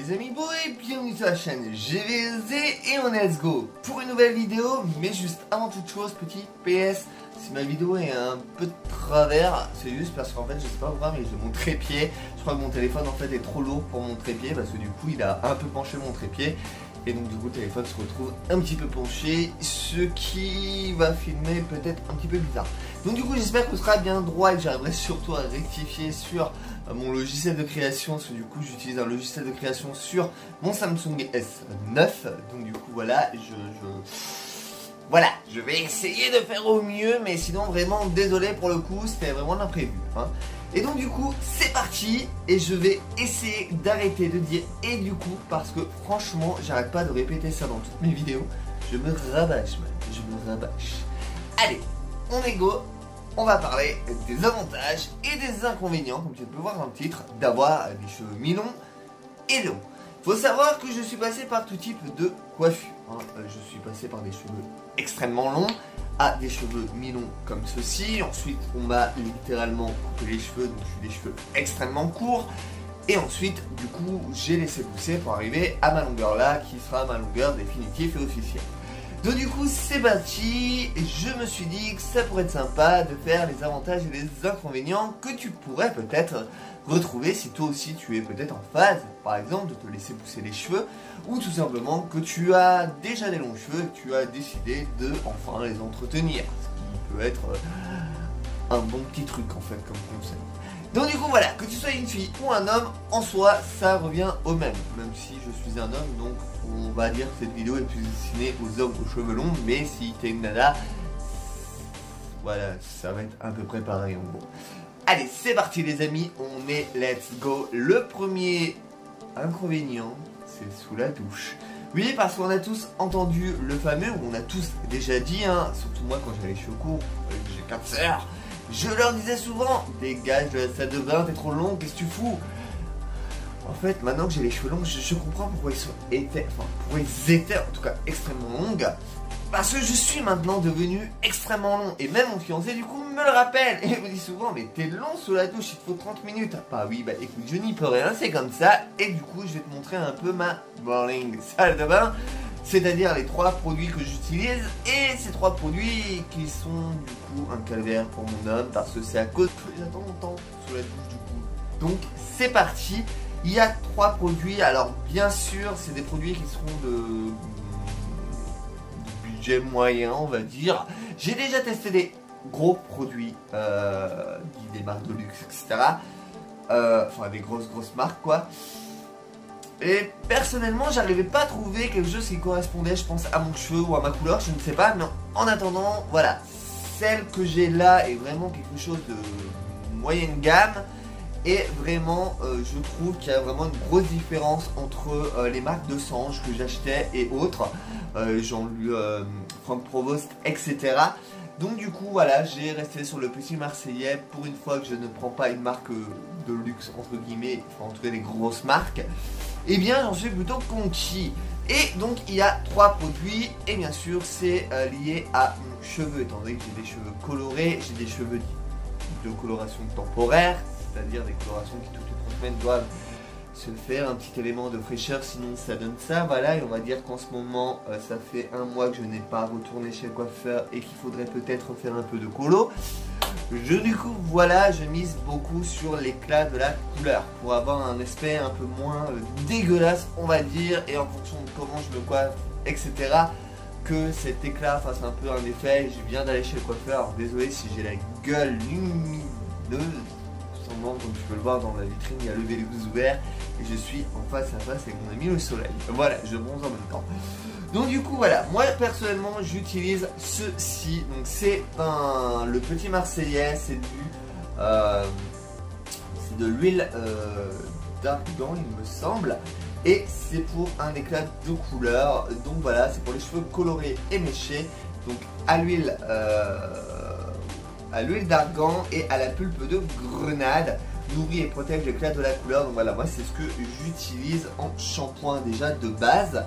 les amis beaux et bienvenue sur la chaîne GVZ et on let's go pour une nouvelle vidéo. Mais juste avant toute chose, petit PS, si ma vidéo est un peu de travers, c'est juste parce qu'en fait je sais pas pourquoi mais j'ai mon trépied. Je crois que mon téléphone en fait est trop lourd pour mon trépied parce que du coup il a un peu penché mon trépied. Et donc du coup le téléphone se retrouve un petit peu penché, ce qui va filmer peut-être un petit peu bizarre. Donc du coup j'espère que ce sera bien droit et que j'arriverai surtout à rectifier sur mon logiciel de création. Parce que du coup j'utilise un logiciel de création sur mon Samsung S9. Donc du coup voilà, voilà, je vais essayer de faire au mieux. Mais sinon vraiment désolé pour le coup, c'était vraiment l'imprévu hein. Et donc du coup c'est parti et je vais essayer d'arrêter de dire et du coup parce que franchement j'arrête pas de répéter ça dans toutes mes vidéos. Je me rabâche man, je me rabâche. Allez, on est go, on va parler des avantages et des inconvénients, comme tu peux voir dans le titre, d'avoir des cheveux mi-longs et longs. Faut savoir que je suis passé par tout type de coiffure hein. Je suis passé par des cheveux extrêmement longs à des cheveux mi-longs comme ceci. Ensuite on m'a littéralement coupé les cheveux, donc j'ai des cheveux extrêmement courts. Et ensuite du coup j'ai laissé pousser pour arriver à ma longueur là, qui sera ma longueur définitive et officielle. Donc du coup c'est parti, je me suis dit que ça pourrait être sympa de faire les avantages et les inconvénients que tu pourrais peut-être retrouver si toi aussi tu es peut-être en phase, par exemple, de te laisser pousser les cheveux, ou tout simplement que tu as déjà des longs cheveux et que tu as décidé de enfin les entretenir, ce qui peut être un bon petit truc en fait comme conseil. Donc du coup voilà, que tu sois une fille ou un homme, en soi ça revient au même. Même si je suis un homme, donc on va dire que cette vidéo est plus destinée aux hommes aux cheveux longs. Mais si t'es une nana, voilà, ça va être à peu près pareil en gros. Allez, c'est parti les amis, on est let's go. Le premier inconvénient, c'est sous la douche. Oui, parce qu'on a tous entendu le fameux, on a tous déjà dit, hein, surtout moi quand j'avais les cheveux courts, j'ai 4 sœurs, je leur disais souvent, dégage de la salle de bain, t'es trop long, qu'est-ce que tu fous? En fait, maintenant que j'ai les cheveux longs, je comprends pourquoi pourquoi ils étaient en tout cas extrêmement longs. Parce que je suis maintenant devenu extrêmement long. Et même mon fiancé du coup me le rappelle. Et il me dit souvent, mais t'es long sous la douche, il te faut 30 minutes. Bah oui, bah écoute, je n'y peux rien, c'est comme ça. Et du coup, je vais te montrer un peu ma boring salle de bain. C'est-à-dire les 3 produits que j'utilise. Et ces 3 produits qui sont du coup un calvaire pour mon homme. Parce que c'est à cause que j'attends longtemps sous la douche du coup. Donc c'est parti. Il y a 3 produits. Alors bien sûr, c'est des produits qui seront de budget moyen, on va dire. J'ai déjà testé des gros produits, des marques de luxe, etc. Enfin des grosses marques quoi. Et personnellement, j'arrivais pas à trouver quelque chose qui correspondait, je pense, à mon cheveu ou à ma couleur, je ne sais pas. Mais en attendant, voilà, celle que j'ai là est vraiment quelque chose de moyenne gamme. Et vraiment, je trouve qu'il y a vraiment une grosse différence entre les marques de Sange que j'achetais et autres, genre Franck Provost, etc. Donc du coup, voilà, j'ai resté sur le petit Marseillais pour une fois que je ne prends pas une marque de luxe, entre guillemets, enfin en tout cas des grosses marques. Et bien, j'en suis plutôt conquis. Et donc, il y a 3 produits, et bien sûr, c'est lié à mon cheveu, étant donné que j'ai des cheveux colorés, j'ai des cheveux de coloration temporaire. C'est-à-dire des colorations qui toutes les 3 semaines doivent se faire un petit élément de fraîcheur, sinon ça donne ça, voilà. Et on va dire qu'en ce moment ça fait 1 mois que je n'ai pas retourné chez le coiffeur et qu'il faudrait peut-être faire un peu de colo. Du coup voilà, je mise beaucoup sur l'éclat de la couleur pour avoir un aspect un peu moins dégueulasse on va dire, et en fonction de comment je me coiffe etc, que cet éclat fasse un peu un effet. Je viens d'aller chez le coiffeur, alors désolé si j'ai la gueule lumineuse, comme tu peux le voir dans la vitrine, il y a le Velux ouvert et je suis en face à face avec mon ami le soleil. Voilà, je bronze en même temps. Donc du coup voilà, moi personnellement j'utilise ceci. Donc c'est le petit Marseillais, c'est de l'huile d'argan il me semble. Et c'est pour un éclat de couleur. Donc voilà, c'est pour les cheveux colorés et méchés. Donc à l'huile d'argan et à la pulpe de grenade, nourrit et protège l'éclat de la couleur. Donc voilà, moi c'est ce que j'utilise en shampoing déjà de base.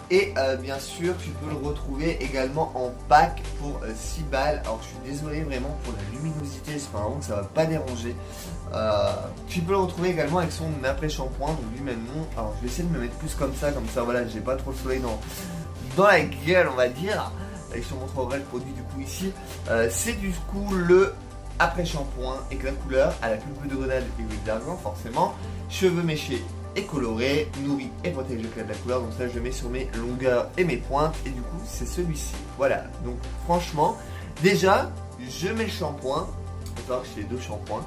Et bien sûr tu peux le retrouver également en pack pour 6 balles. Alors je suis désolé vraiment pour la luminosité, j'espère vraiment que ça va pas déranger. Tu peux le retrouver également avec son après-shampoing, donc lui-même non. Alors je vais essayer de me mettre plus comme ça voilà, j'ai pas trop le soleil dans la gueule, on va dire. Et je te montrerai le produit du coup ici. C'est du coup le après-shampoing éclat de couleur à la pulpe de grenade et huile d'argan forcément. Cheveux méchés et coloré, nourri et protège l'éclat de la couleur. Donc ça je mets sur mes longueurs et mes pointes. Et du coup c'est celui-ci. Voilà, donc franchement, déjà je mets le shampoing. Il faut savoir que j'ai 2 shampoings.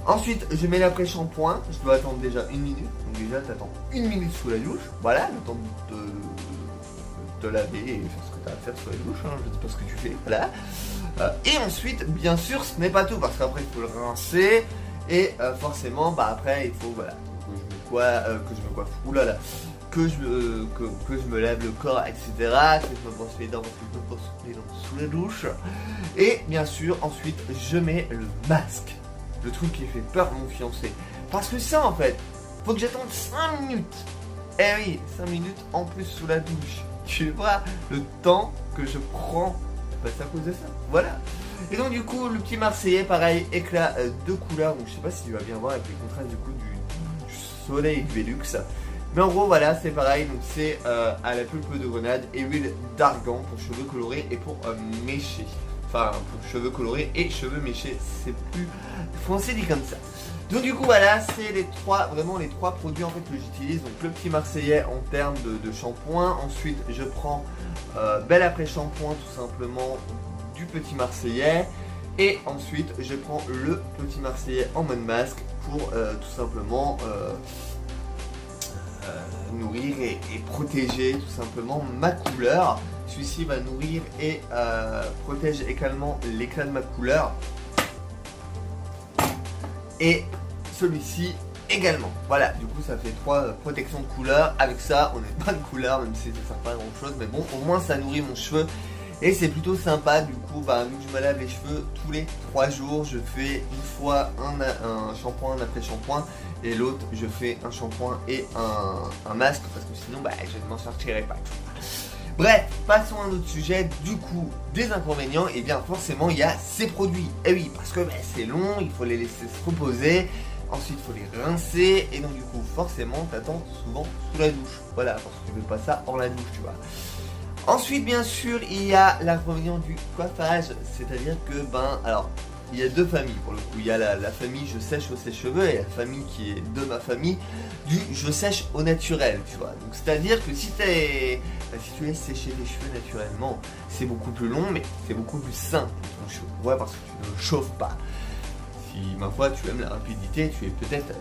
Ensuite je mets l'après-shampoing. Je dois attendre déjà 1 minute. Donc déjà tu attends 1 minute sous la douche. Voilà, le temps de te laver et faire ce que tu as à faire sous la douche, hein. Je ne sais pas ce que tu fais. Voilà. Et ensuite bien sûr ce n'est pas tout, parce qu'après il faut le rincer. Et forcément après il faut voilà que je me coiffe, oulala, que je me lave le corps, etc. Que je me brosse les dents, parce que je me brosse les dents sous la douche. Et bien sûr, ensuite, je mets le masque. Le truc qui fait peur à mon fiancé. Parce que ça, en fait, faut que j'attende 5 minutes. Eh oui, 5 minutes en plus sous la douche. Tu vois le temps que je prends. Bah, c'est à cause de ça. Voilà. Et donc, du coup, le petit Marseillais, pareil, éclat de couleur. Donc, je sais pas si tu vas bien voir avec les contrastes du coup du soleil Velux, mais en gros voilà c'est pareil, donc c'est à la pulpe de grenade et huile d'argan pour cheveux colorés et pour méchés, enfin pour cheveux colorés et cheveux méchés, c'est plus français dit comme ça. Donc du coup voilà, c'est vraiment les trois produits en fait que j'utilise. Donc le petit Marseillais en termes de shampoing, ensuite je prends bel après shampoing tout simplement du petit Marseillais. Et ensuite je prends le petit Marseillais en mode masque pour tout simplement nourrir et protéger tout simplement ma couleur. Celui-ci va nourrir et protège également l'éclat de ma couleur. Et celui-ci également. Voilà, du coup ça fait 3 protections de couleur. Avec ça on n'est pas de couleur, même si ça sert pas à grand chose, mais bon au moins ça nourrit mon cheveu. Et c'est plutôt sympa, du coup, vu que je me lave les cheveux tous les 3 jours, je fais une fois un shampoing, un après-shampoing, et l'autre, je fais un shampoing et un masque, parce que sinon, je ne m'en sortirai pas. Bref, passons à un autre sujet, du coup, des inconvénients, et bien forcément, il y a ces produits. Et oui, parce que c'est long, il faut les laisser se reposer, ensuite, il faut les rincer, et donc, du coup, forcément, t'attends souvent sous la douche. Voilà, parce que tu veux pas ça hors la douche, tu vois. Ensuite, bien sûr, il y a l'inconvénient du coiffage, c'est-à-dire que, alors, il y a 2 familles pour le coup. Il y a la famille je sèche au sèche-cheveux et la famille qui est de ma famille du je sèche au naturel, tu vois. Donc, c'est-à-dire que si tu laisses sécher les cheveux naturellement, c'est beaucoup plus long, mais c'est beaucoup plus sain pour ton cheveu. Ouais, parce que tu ne chauffes pas. Si, ma foi, tu aimes la rapidité, tu es peut-être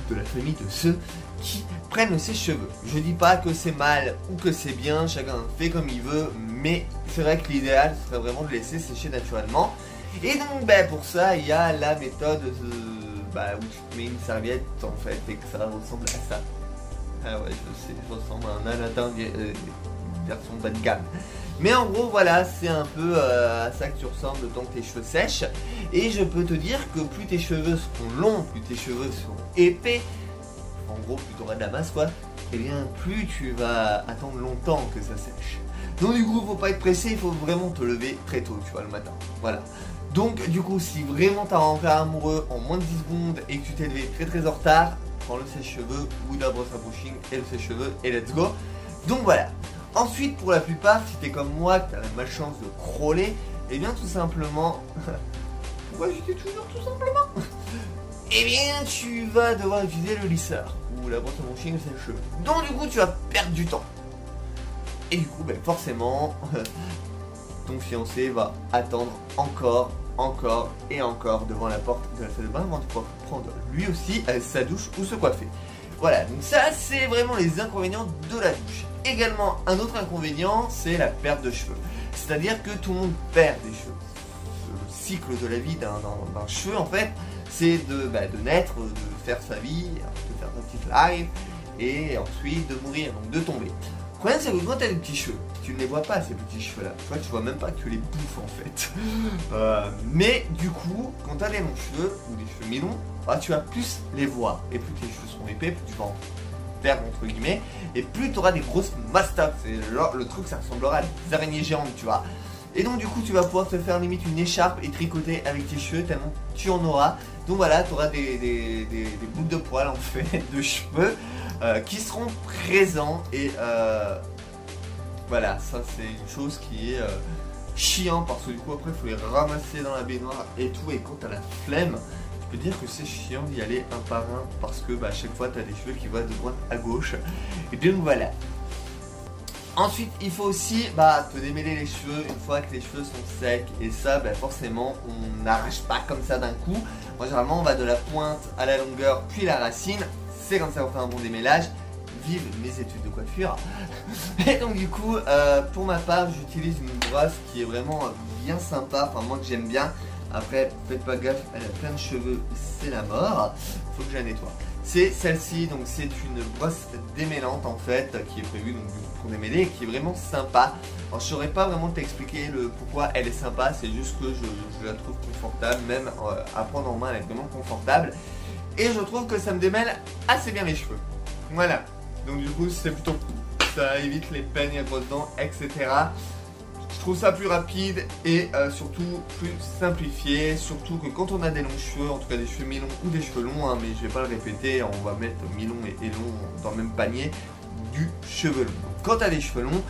de la famille de ceux qui prennent le sèche-cheveux. Je dis pas que c'est mal ou que c'est bien, chacun fait comme il veut, mais c'est vrai que l'idéal serait vraiment de laisser sécher naturellement. Et donc pour ça il y a la méthode où tu te mets une serviette en fait et que ça ressemble à ça. Ah ouais, je sais, je ressemble à un Aladdin version bas de gamme. Mais en gros voilà, c'est un peu à ça que tu ressembles le temps que tes cheveux sèchent. Et je peux te dire que plus tes cheveux seront longs, plus tes cheveux seront épais, en gros plus tu auras de la masse quoi, et bien plus tu vas attendre longtemps que ça sèche. Donc du coup faut pas être pressé, il faut vraiment te lever très tôt, tu vois, le matin. Voilà. Donc du coup si vraiment t'as rentré amoureux en moins de 10 secondes et que tu t'es levé très en retard, prends le sèche-cheveux ou la brosse à brushing et le sèche-cheveux et let's go. Donc voilà. Ensuite pour la plupart, si t'es comme moi, que t'as la malchance de crawler, et bien tout simplement... Pourquoi j'étais toujours tout simplement eh bien tu vas devoir utiliser le lisseur ou la brosse à brushing ou le sèche-cheveux. Donc du coup tu vas perdre du temps. Et du coup forcément ton fiancé va attendre encore et encore devant la porte de la salle de bain avant de pouvoir prendre lui aussi sa douche ou se coiffer. Voilà, donc ça c'est vraiment les inconvénients de la douche. Également un autre inconvénient, c'est la perte de cheveux. C'est-à-dire que tout le monde perd des cheveux. Le cycle de la vie d'un cheveu en fait, c'est de naître, de faire sa vie, de faire sa petite life et ensuite de mourir, donc de tomber. Le problème c'est que quand tu as des petits cheveux, tu ne les vois pas ces petits cheveux là, tu vois même pas que tu les bouffes en fait. Mais du coup, quand tu as des longs cheveux ou des cheveux mi-longs, tu vas plus les voir et plus tes cheveux sont épais, plus tu vas en terme entre guillemets, et plus tu auras des grosses mastocs. C'est le truc, ça ressemblera à des araignées géantes, tu vois. Et donc du coup tu vas pouvoir te faire limite une écharpe et tricoter avec tes cheveux tellement tu en auras. Donc voilà, tu auras des bouts de poils en fait, de cheveux qui seront présents. Et voilà, ça c'est une chose qui est chiant parce que du coup après il faut les ramasser dans la baignoire et tout. Et quand tu as la flemme, je peux dire que c'est chiant d'y aller un par un parce que à chaque fois tu as des cheveux qui vont de droite à gauche. Et donc voilà. Ensuite, il faut aussi te démêler les cheveux une fois que les cheveux sont secs. Et ça, forcément, on n'arrache pas comme ça d'un coup. Moi, généralement, on va de la pointe à la longueur, puis la racine. C'est comme ça qu'on fait un bon démêlage. Vive mes études de coiffure. Et donc, du coup, pour ma part, j'utilise une brosse qui est vraiment bien sympa. Enfin, moi que j'aime bien. Après, faites pas gaffe, elle a plein de cheveux, c'est la mort. Faut que je la nettoie. C'est celle-ci, donc c'est une brosse démêlante en fait, qui est prévue donc, pour démêler et qui est vraiment sympa. Alors je saurais pas vraiment t'expliquer le pourquoi elle est sympa, c'est juste que je la trouve confortable, même à prendre en main elle est vraiment confortable. Et je trouve que ça me démêle assez bien les cheveux. Voilà, donc du coup c'est plutôt cool. Ça évite les peignes à grosses dents, etc. Je trouve ça plus rapide et surtout plus simplifié, surtout que quand on a des longs cheveux, en tout cas des cheveux mi-longs ou des cheveux longs, mais je vais pas le répéter, on va mettre mi-long et long dans le même panier du cheveu long. Donc, quand tu as des cheveux longs,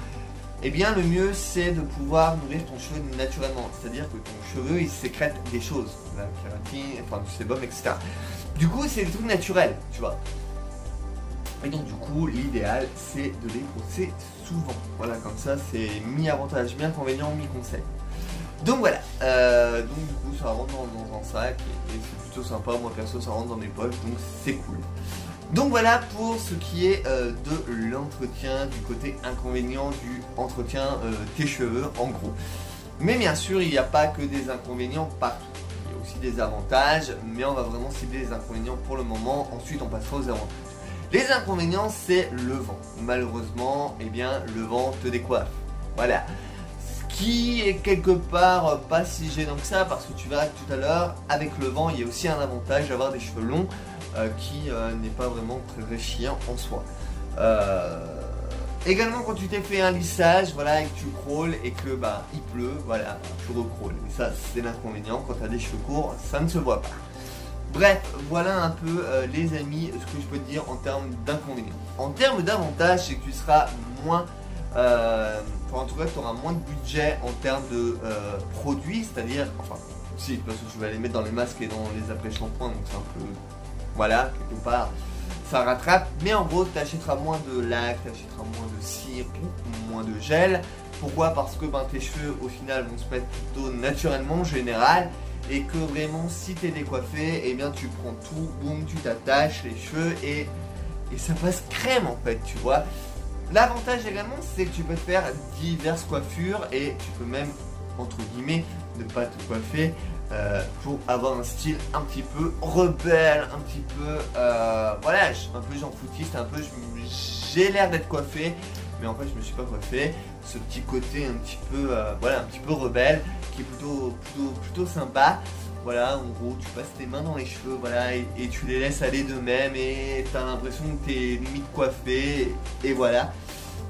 eh bien le mieux c'est de pouvoir nourrir ton cheveu naturellement, c'est-à-dire que ton cheveu il sécrète des choses, la kératine, enfin du sébum, etc. Du coup c'est des trucs naturels, tu vois. Et donc du coup l'idéal c'est de les brosser souvent. Voilà, comme ça c'est mi-avantage, mi-inconvénient, mi-conseil. Donc voilà, donc du coup ça rentre dans un sac et c'est plutôt sympa. Moi perso ça rentre dans mes poches, donc c'est cool. Donc voilà pour ce qui est de l'entretien, du côté inconvénient du entretien tes cheveux en gros. Mais bien sûr il n'y a pas que des inconvénients partout. Il y a aussi des avantages, mais on va vraiment cibler les inconvénients pour le moment. Ensuite on passera aux avantages. Les inconvénients, c'est le vent. Malheureusement, eh bien, le vent te décoiffe. Voilà. Ce qui est quelque part pas si gênant que ça, parce que tu verras tout à l'heure, avec le vent, il y a aussi un avantage d'avoir des cheveux longs qui n'est pas vraiment très chiant en soi. Également, quand tu t'es fait un lissage, voilà, et que tu crawles et que il pleut, voilà, tu recrawles. Et ça, c'est l'inconvénient. Quand tu as des cheveux courts, ça ne se voit pas. Bref, voilà un peu les amis ce que je peux te dire en termes d'inconvénients. En termes d'avantages, c'est que tu seras moins, en tout cas tu auras moins de budget en termes de produits, c'est-à-dire, enfin si, parce que je vais les mettre dans les masques et dans les après-shampoings, donc c'est un peu, voilà, quelque part, ça rattrape. Mais en gros, tu achèteras moins de lac, tu achèteras moins de cire, moins de gel. Pourquoi? Parce que tes cheveux au final vont se mettre plutôt naturellement en général. Et que vraiment si t'es décoiffé, eh bien tu prends tout, boum, tu t'attaches les cheveux et ça passe crème en fait, tu vois. L'avantage également c'est que tu peux faire diverses coiffures et tu peux même, entre guillemets, ne pas te coiffer pour avoir un style un petit peu rebelle, un petit peu, voilà, un peu genre foutiste, un peu, j'ai l'air d'être coiffé, mais en fait je me suis pas coiffé. Ce petit côté un petit peu, voilà, un petit peu rebelle, qui est plutôt sympa. Voilà, en gros, tu passes tes mains dans les cheveux, voilà, et tu les laisses aller d'eux-mêmes et tu as l'impression que tu es limite coiffé, et voilà.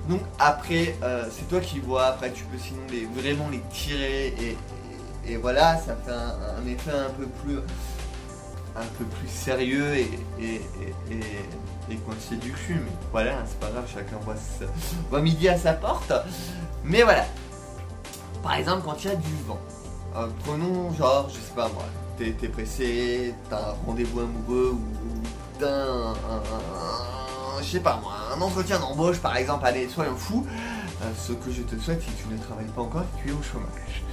Donc après, c'est toi qui vois, après tu peux sinon vraiment les tirer, et voilà, ça fait un effet un peu plus sérieux et coincé du cul, mais voilà, c'est pas grave, chacun voit midi à sa porte. Mais voilà, par exemple quand il y a du vent, prenons genre, je sais pas moi, t'es pressé, t'as un rendez-vous amoureux ou t'as je sais pas moi, un entretien d'embauche par exemple, allez, soyons fous, ce que je te souhaite si tu ne travailles pas encore et que tu es au chômage.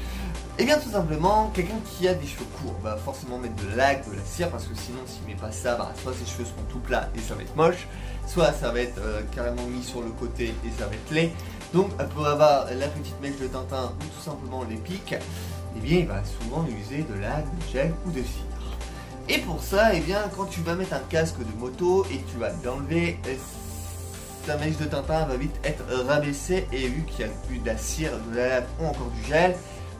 Et bien tout simplement, quelqu'un qui a des cheveux courts va forcément mettre de lac, de la cire, parce que sinon s'il met pas ça, soit ses cheveux seront tout plats et ça va être moche, soit ça va être carrément mis sur le côté et ça va être laid. Donc pour avoir la petite mèche de Tintin ou tout simplement les pics, eh bien il va souvent user de lac, de gel ou de cire. Et pour ça, eh bien quand tu vas mettre un casque de moto et que tu vas l'enlever, sa mèche de Tintin va vite être rabaissée, et vu qu'il y a plus de la cire, de la laque ou encore du gel,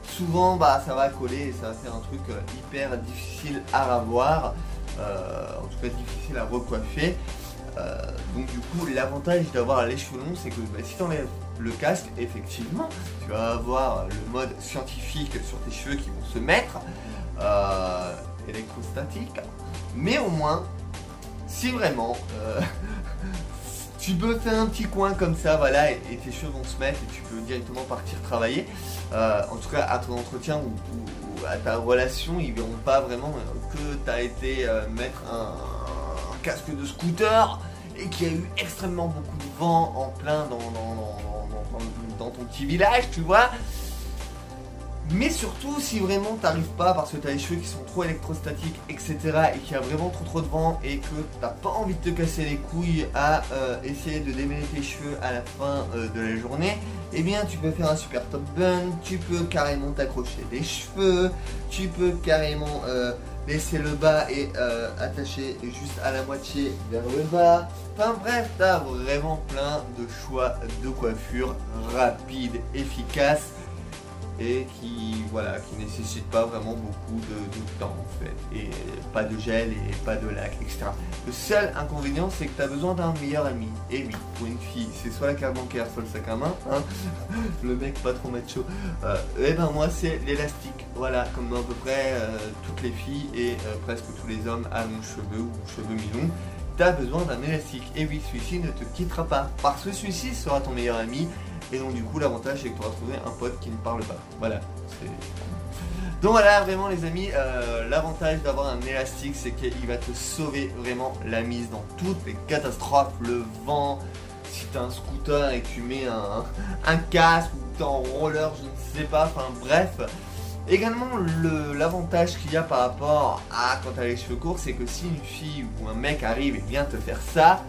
souvent ça va coller et ça va faire un truc hyper difficile à ravoir, en tout cas difficile à recoiffer. Donc du coup, l'avantage d'avoir les cheveux longs, c'est que bah, si tu enlèves le casque, effectivement, tu vas avoir le mode scientifique sur tes cheveux qui vont se mettre, électrostatique, mais au moins, si vraiment tu peux faire un petit coin comme ça, voilà, et tes cheveux vont se mettre et tu peux directement partir travailler. En tout cas, à ton entretien ou à ta relation, ils verront pas vraiment que tu as été mettre un casque de scooter et qu'il y a eu extrêmement beaucoup de vent en plein dans ton petit village, tu vois. Mais surtout, si vraiment t'arrives pas parce que t'as les cheveux qui sont trop électrostatiques, etc. et qu'il y a vraiment trop de vent et que t'as pas envie de te casser les couilles à essayer de démêler tes cheveux à la fin de la journée, eh bien tu peux faire un super top bun, tu peux carrément t'accrocher des cheveux, tu peux carrément laisser le bas et attacher juste à la moitié vers le bas. Enfin bref, t'as vraiment plein de choix de coiffure rapides, efficaces, et qui nécessite pas vraiment beaucoup de temps en fait, et pas de gel et pas de lac, etc. Le seul inconvénient, c'est que tu as besoin d'un meilleur ami. Et oui, pour une fille, c'est soit la carte bancaire, soit le sac à main, hein. Le mec pas trop macho. Et ben moi, c'est l'élastique. Voilà, comme à peu près toutes les filles et presque tous les hommes à longs cheveux ou cheveux mi-longs. Tu as besoin d'un élastique. Et oui, celui-ci ne te quittera pas, parce que celui-ci sera ton meilleur ami. Et donc du coup l'avantage c'est que tu auras trouvé un pote qui ne parle pas. Voilà. Donc voilà, vraiment les amis, l'avantage d'avoir un élastique, c'est qu'il va te sauver vraiment la mise dans toutes les catastrophes, le vent, si tu as un scooter et que tu mets un casque ou tu es en roller, je ne sais pas, enfin bref. Également l'avantage qu'il y a par rapport à quand tu as les cheveux courts, c'est que si une fille ou un mec arrive et vient te faire ça,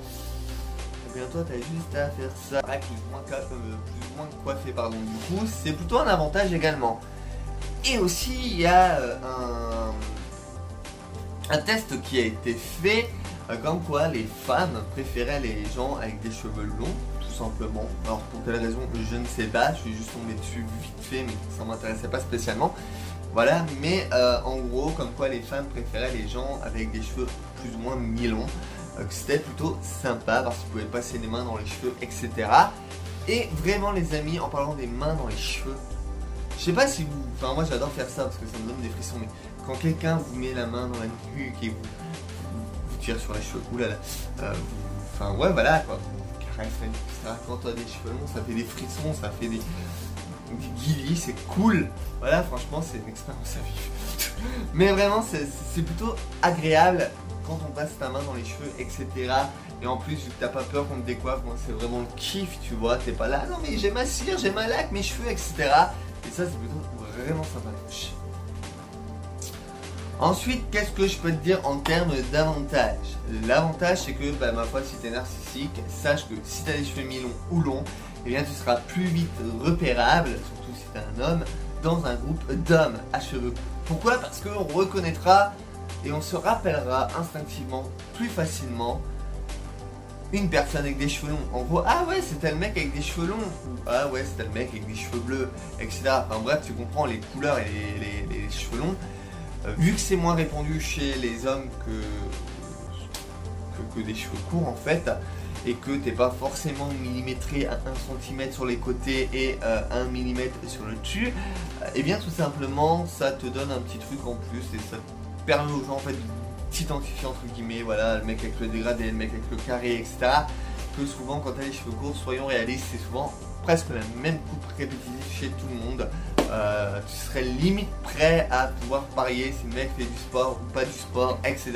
toi t'as juste à faire ça, plus ou moins coiffé pardon. Du coup c'est plutôt un avantage également. Et aussi il y a un test qui a été fait comme quoi les femmes préféraient les gens avec des cheveux longs, tout simplement. Alors pour quelle raison je ne sais pas, je suis juste tombé dessus vite fait mais ça m'intéressait pas spécialement. Voilà, mais en gros comme quoi les femmes préféraient les gens avec des cheveux plus ou moins mi-longs. Que c'était plutôt sympa parce qu'ils pouvaient passer les mains dans les cheveux, etc. Et vraiment les amis, en parlant des mains dans les cheveux, je sais pas si vous... Enfin moi j'adore faire ça parce que ça me donne des frissons, mais quand quelqu'un vous met la main dans la nuque et vous tire sur les cheveux, oulala, enfin ouais voilà quoi, vous caressez, etc. Quand tu as des cheveux longs, ça fait des frissons, ça fait des guillis, c'est cool. Voilà, franchement c'est une expérience à vivre. Mais vraiment c'est plutôt agréable quand on passe ta main dans les cheveux, etc. Et en plus, vu que t'as pas peur qu'on te décoiffe, c'est vraiment le kiff, tu vois. T'es pas là, non mais j'ai ma cire, j'ai ma laque, mes cheveux, etc. Et ça, c'est plutôt vraiment sympathique. Ensuite, qu'est-ce que je peux te dire en termes d'avantages? L'avantage, c'est que, ma foi, si t'es narcissique, sache que si t'as les cheveux mi-longs ou longs, eh bien, tu seras plus vite repérable, surtout si t'es un homme, dans un groupe d'hommes à cheveux courts. Pourquoi? Parce qu'on reconnaîtra et on se rappellera instinctivement plus facilement une personne avec des cheveux longs. En gros, ah ouais, c'était le mec avec des cheveux longs, ou ah ouais, c'était le mec avec des cheveux bleus, etc. Enfin bref, tu comprends les couleurs et les cheveux longs. Vu que c'est moins répandu chez les hommes que des cheveux courts en fait, et que t'es pas forcément millimétré à 1 cm sur les côtés et 1 mm sur le dessus, et bien tout simplement ça te donne un petit truc en plus et ça permet aux gens en fait s'identifier entre guillemets, voilà, le mec avec le dégradé, le mec avec le carré, etc. Que souvent quand tu as les cheveux courts, soyons réalistes, c'est souvent presque la même coupe répétitive chez tout le monde. Tu serais limite prêt à pouvoir parier si le mec fait du sport ou pas du sport, etc.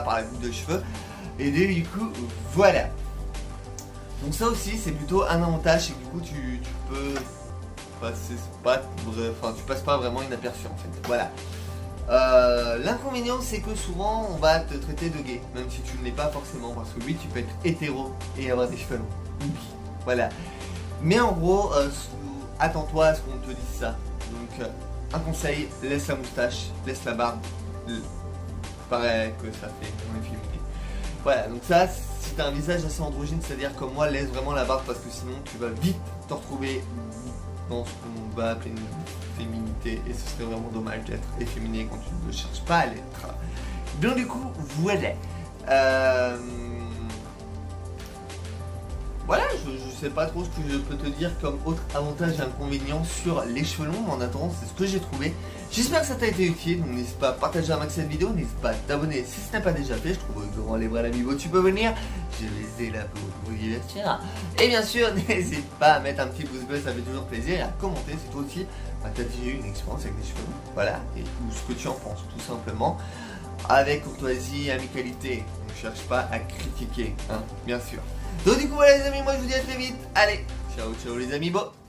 par la coupe de cheveux. Et du coup, voilà. Donc ça aussi c'est plutôt un avantage, c'est que du coup tu peux passer tu passes pas vraiment inaperçu en fait. Voilà. L'inconvénient c'est que souvent on va te traiter de gay, même si tu ne l'es pas forcément, parce que oui tu peux être hétéro et avoir des cheveux longs. Voilà. Mais en gros, attends-toi à ce qu'on te dise ça. Donc un conseil, laisse la moustache, laisse la barbe. Pareil que ça fait moins efféminé. Voilà, donc ça, si tu as un visage assez androgyne, c'est-à-dire comme moi, laisse vraiment la barbe parce que sinon tu vas vite te retrouver dans ce qu'on va appeler une féminité et ce serait vraiment dommage d'être efféminé quand tu ne cherches pas à l'être. Donc du coup, voilà. je sais pas trop ce que je peux te dire comme autre avantage et inconvénient sur les cheveux longs, mais en attendant, c'est ce que j'ai trouvé. J'espère que ça t'a été utile, donc n'hésite pas à partager un max cette vidéo, n'hésite pas à t'abonner si ce n'est pas déjà fait. Je trouve que devant les vrais amiibo, tu peux venir. Je vais essayer là pour vous divertir. Et bien sûr, n'hésite pas à mettre un petit pouce bleu, ça fait toujours plaisir, et à commenter si toi aussi t'as déjà eu une expérience avec des cheveux longs. Voilà, et ou ce que tu en penses, tout simplement. Avec courtoisie et amicalité. Ne cherche pas à critiquer, hein, bien sûr. Donc du coup voilà les amis, moi je vous dis à très vite. Allez, ciao ciao les amis, bon.